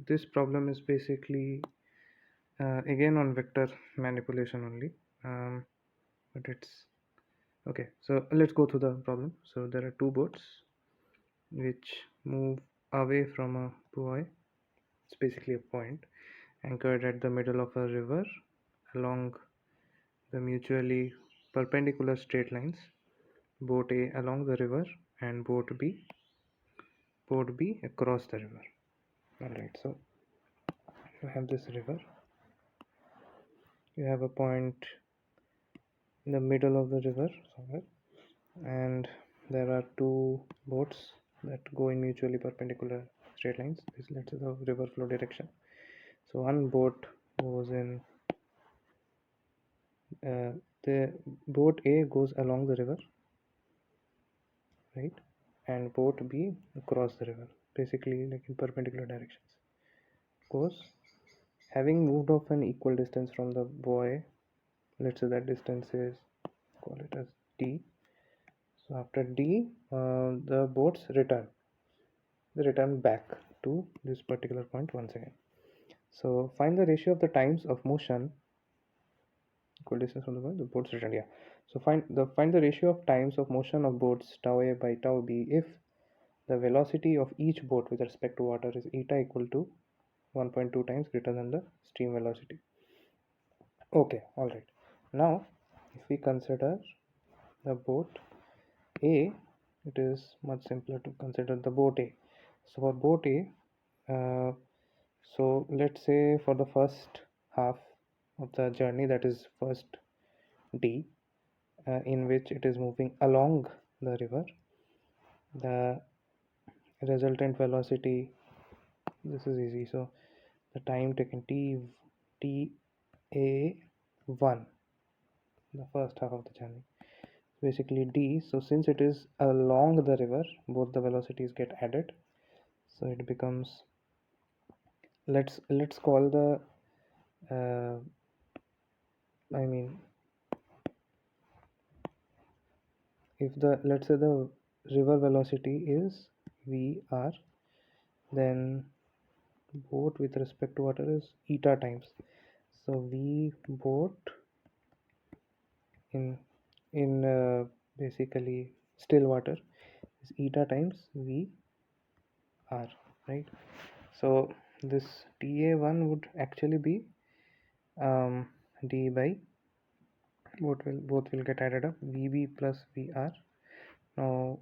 this problem is basically again on vector manipulation only, but it's okay. So let's go through the problem. So there are two boats which move away from a buoy. It's basically a point anchored at the middle of a river along the mutually perpendicular straight lines. Boat A along the river and boat B across the river. Alright, so you have this river, you have a point in the middle of the river somewhere, and there are two boats that go in mutually perpendicular straight lines. Let's say the river flow direction. So one boat goes in, the boat A goes along the river, right, and boat B across the river, basically like in perpendicular directions. Goes having moved off an equal distance from the buoy. Let's say that distance is, call it as d. So after d, the boats return back to this particular point once again. So find the ratio of the times of motion, equal distance from the boats return. Yeah. So find the ratio of times of motion of boats tau A by tau B if the velocity of each boat with respect to water is eta equal to 1.2 times greater than the stream velocity. Okay, all right. Now, if we consider the boat A, it is much simpler to consider the boat A. So for boat A, so let's say for the first half of the journey, that is first D, in which it is moving along the river, the resultant velocity, this is easy. So the time taken ta1, the first half of the journey, basically d. So since it is along the river, both the velocities get added, so it becomes, let's call the I mean, if the, let's say the river velocity is vr, then boat with respect to water is eta times. So v boat in basically still water is eta times v r, right? So this ta1 would actually be d by both will get added up, vb plus vr. Now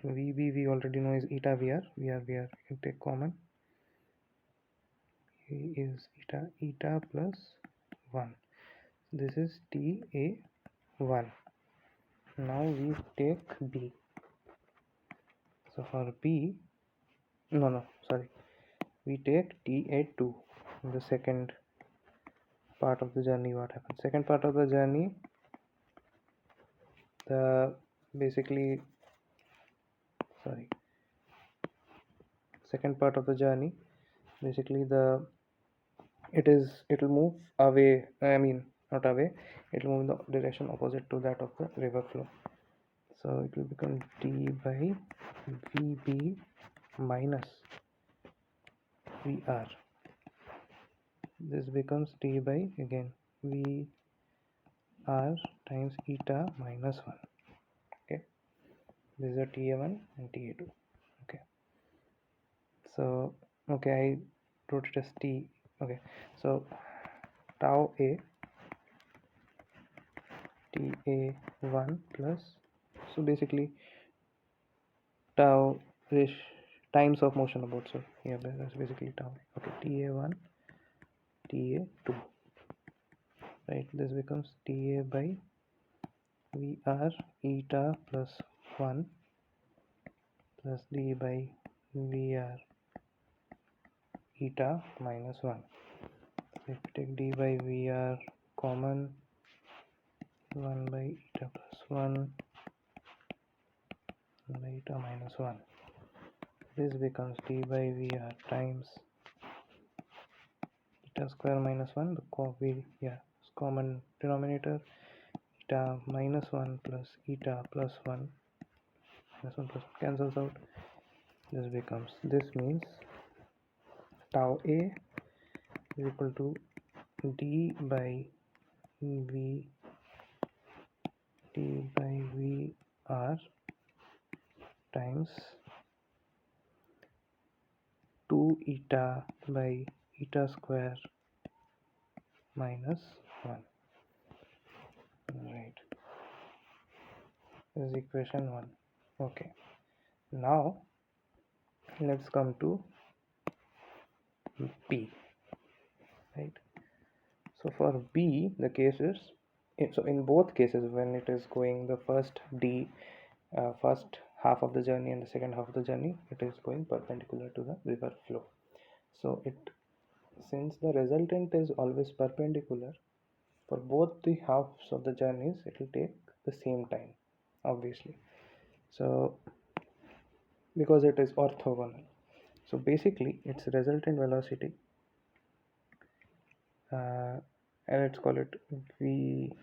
vb we already know is eta vr. We can take common. V is eta plus 1. This is ta1. Now we take b. So for b, we take ta2 in the second part of the journey. What happens? Second part of the journey, the basically second part of the journey, basically the it'll move away, I mean not away, it'll move in the direction opposite to that of the river flow. So it will become d by vb minus vr. This becomes d by again vr times eta minus 1. Okay, these are ta1 and ta2. Okay, so okay, I wrote it as t. Okay, so tau a ta1 plus, so basically tau times of motion about, so yeah, that's basically tau. Okay, ta1 ta2, right? This becomes ta by vr eta plus 1 plus d by vr eta minus 1. If we take d by vr common, 1 by eta plus 1 by eta minus 1. This becomes d by vr times eta square minus 1, the common denominator, eta minus 1 plus eta plus 1, minus 1 plus cancels out. This means tau A is equal to d by v r times 2 eta by eta square minus 1. Right, this is equation 1. Okay, now let's come to B. Right, so for B the case is, so in both cases when it is going the first first half of the journey and the second half of the journey, it is going perpendicular to the river flow. So since the resultant is always perpendicular, for both the halves of the journeys it will take the same time, obviously, so because it is orthogonal. So basically its resultant velocity, and let's call it v.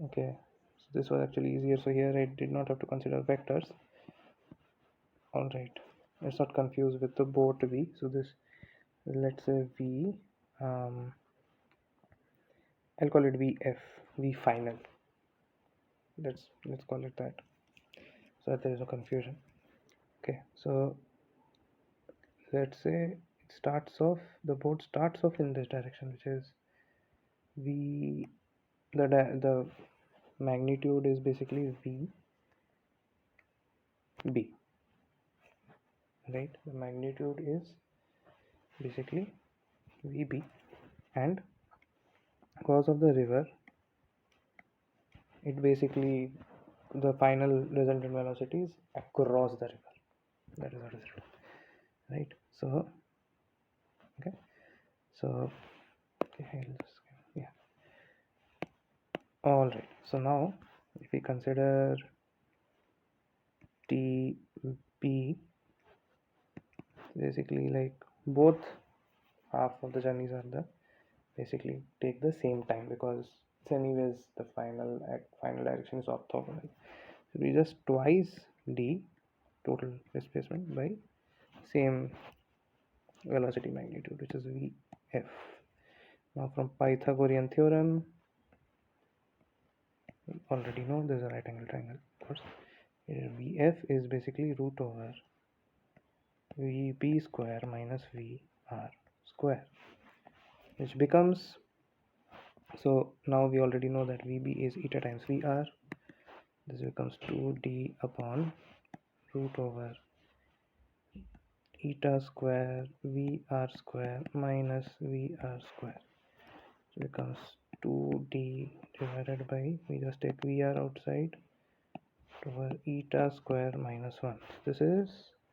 Okay, so this was actually easier, so here I did not have to consider vectors. All right, let's not confuse with the boat v. So this, let's say v, I'll call it vf, v final. Let's call it that, so that there is no confusion. Okay, so let's say it starts off, the boat starts off in this direction, which is v, the magnitude is basically vb, right? The magnitude is basically vb, and because of the river, it basically, the final resultant velocity is across the river. That is what is written, right? So okay, so okay, yeah. All right, so now if we consider TB, basically like both half of the journeys are the basically take the same time, because it's anyways the final direction is orthogonal. So we just twice d total displacement by same velocity magnitude, which is vf. Now from Pythagorean theorem, we already know there's a right angle triangle, of course. Here vf is basically root over vb square minus vr square, which becomes, so now we already know that vb is eta times vr. This becomes 2d upon root over eta square vr square minus vr square. So it becomes 2d divided by, we just take vr outside, over eta square minus 1. This is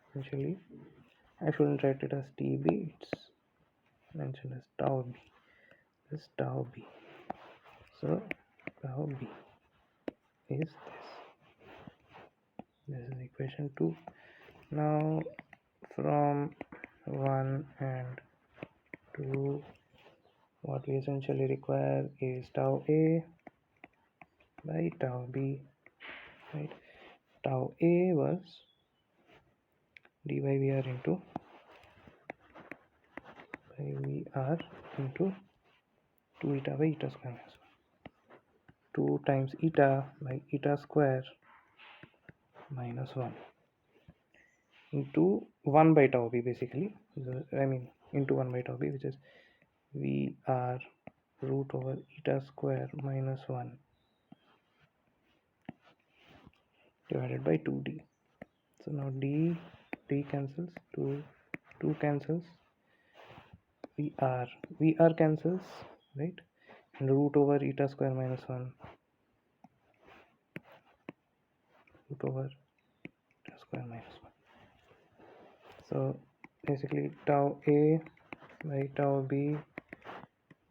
essentially, I shouldn't write it as tb, it's mentioned as tau b. This is tau b. So tau b is this is equation 2. Now from 1 and 2, what we essentially require is tau a by tau b, right? Tau a was d by vr into by vr into 2 eta by eta square minus 1, 2 times eta by eta square minus 1 into 1 by tau b, basically, I mean into 1 by tau b, which is vr root over eta square minus 1 divided by 2d. So now d cancels, 2 cancels, vr cancels, right? And root over eta square minus 1 root over eta square minus 1. So basically tau a by tau b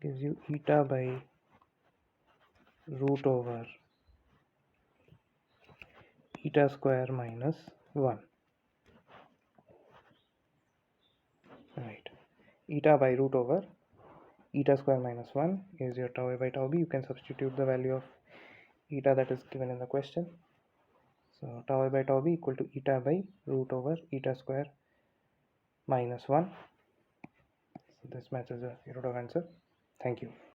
gives you eta by root over eta square minus 1, right? Eta by root over eta square minus 1 is your tau a by tau b. You can substitute the value of eta that is given in the question. So tau a by tau b equal to eta by root over eta square minus 1. this matches the Irodov answer. Thank you.